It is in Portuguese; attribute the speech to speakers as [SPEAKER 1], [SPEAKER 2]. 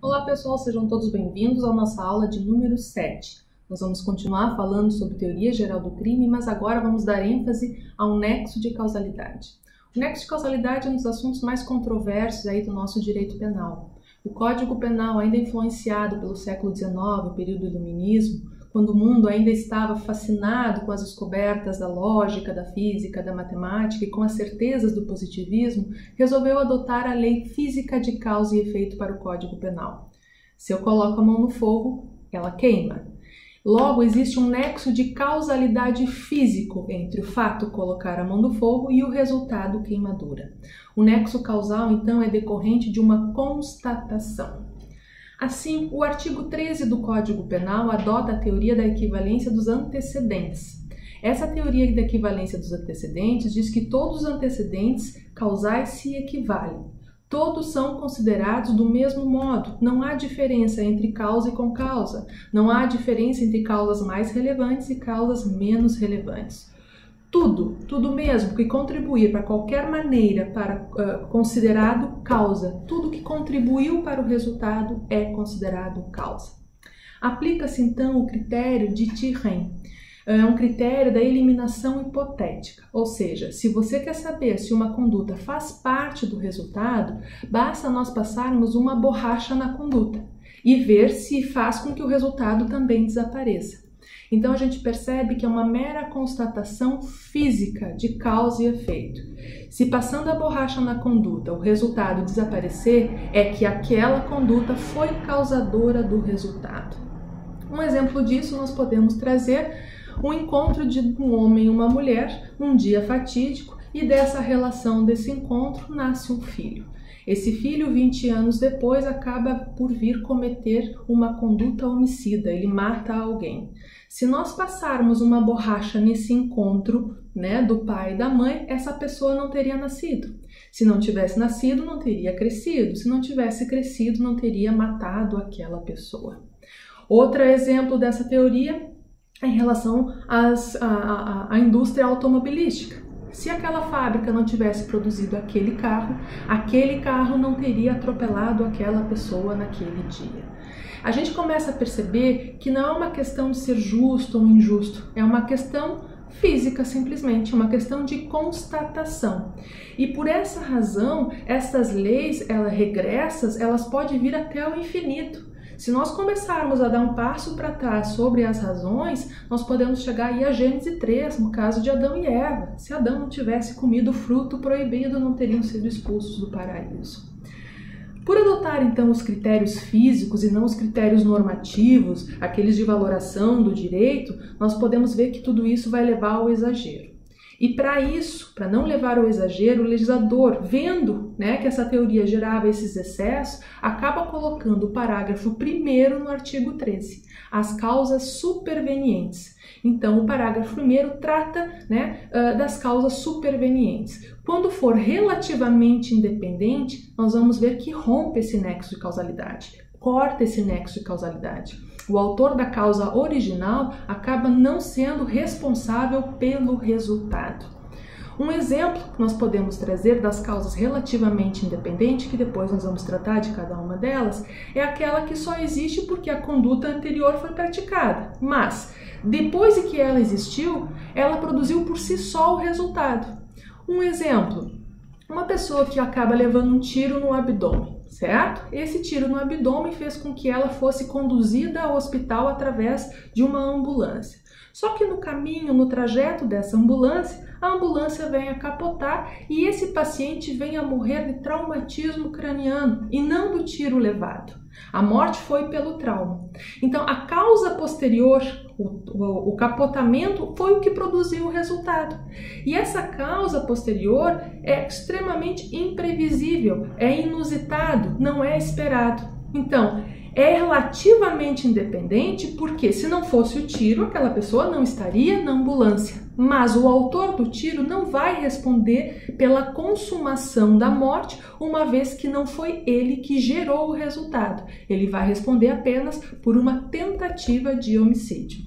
[SPEAKER 1] Olá pessoal, sejam todos bem-vindos à nossa aula de número 7. Nós vamos continuar falando sobre teoria geral do crime, mas agora vamos dar ênfase ao nexo de causalidade. O nexo de causalidade é um dos assuntos mais controversos aí do nosso direito penal. O Código Penal, ainda influenciado pelo século XIX, o período do Iluminismo, quando o mundo ainda estava fascinado com as descobertas da lógica, da física, da matemática e com as certezas do positivismo, resolveu adotar a lei física de causa e efeito para o Código Penal. Se eu coloco a mão no fogo, ela queima. Logo, existe um nexo de causalidade físico entre o fato colocar a mão no fogo e o resultado queimadura. O nexo causal, então, é decorrente de uma constatação. Assim, o artigo 13 do Código Penal adota a teoria da equivalência dos antecedentes. Essa teoria da equivalência dos antecedentes diz que todos os antecedentes causais se equivalem. Todos são considerados do mesmo modo. Não há diferença entre causa e concausa. Não há diferença entre causas mais relevantes e causas menos relevantes. Tudo mesmo que contribuir para qualquer maneira para considerado causa, tudo que contribuiu para o resultado é considerado causa. Aplica-se então o critério de Thirren, um critério da eliminação hipotética, ou seja, se você quer saber se uma conduta faz parte do resultado, basta nós passarmos uma borracha na conduta e ver se faz com que o resultado também desapareça. Então a gente percebe que é uma mera constatação física de causa e efeito. Se passando a borracha na conduta o resultado desaparecer, é que aquela conduta foi causadora do resultado. Um exemplo disso nós podemos trazer o encontro de um homem e uma mulher num dia fatídico e dessa relação desse encontro nasce um filho. Esse filho, 20 anos depois, acaba por vir cometer uma conduta homicida, ele mata alguém. Se nós passarmos uma borracha nesse encontro, do pai e da mãe, essa pessoa não teria nascido. Se não tivesse nascido, não teria crescido. Se não tivesse crescido, não teria matado aquela pessoa. Outro exemplo dessa teoria é em relação à indústria automobilística. Se aquela fábrica não tivesse produzido aquele carro não teria atropelado aquela pessoa naquele dia. A gente começa a perceber que não é uma questão de ser justo ou injusto, é uma questão física simplesmente, uma questão de constatação. E por essa razão, essas leis regressas, elas podem vir até o infinito. Se nós começarmos a dar um passo para trás sobre as razões, nós podemos chegar aí a Gênesis 3, no caso de Adão e Eva. Se Adão não tivesse comido o fruto proibido, não teriam sido expulsos do paraíso. Por adotar então os critérios físicos e não os critérios normativos, aqueles de valoração do direito, nós podemos ver que tudo isso vai levar ao exagero. E para isso, para não levar ao exagero, o legislador, vendo que essa teoria gerava esses excessos, acaba colocando o parágrafo 1º no artigo 13, as causas supervenientes. Então, o parágrafo 1º trata das causas supervenientes. Quando for relativamente independente, nós vamos ver que rompe esse nexo de causalidade, corta esse nexo de causalidade. O autor da causa original acaba não sendo responsável pelo resultado. Um exemplo que nós podemos trazer das causas relativamente independentes, que depois nós vamos tratar de cada uma delas, é aquela que só existe porque a conduta anterior foi praticada, mas depois de que ela existiu, ela produziu por si só o resultado. Um exemplo, uma pessoa que acaba levando um tiro no abdômen, certo? Esse tiro no abdômen fez com que ela fosse conduzida ao hospital através de uma ambulância. Só que no caminho, no trajeto dessa ambulância, a ambulância vem a capotar e esse paciente vem a morrer de traumatismo craniano e não do tiro levado. A morte foi pelo trauma. Então, a causa posterior, o capotamento, foi o que produziu o resultado. E essa causa posterior é extremamente imprevisível, é inusitado, não é esperado. Então, é relativamente independente porque se não fosse o tiro, aquela pessoa não estaria na ambulância. Mas o autor do tiro não vai responder pela consumação da morte, uma vez que não foi ele que gerou o resultado. Ele vai responder apenas por uma tentativa de homicídio.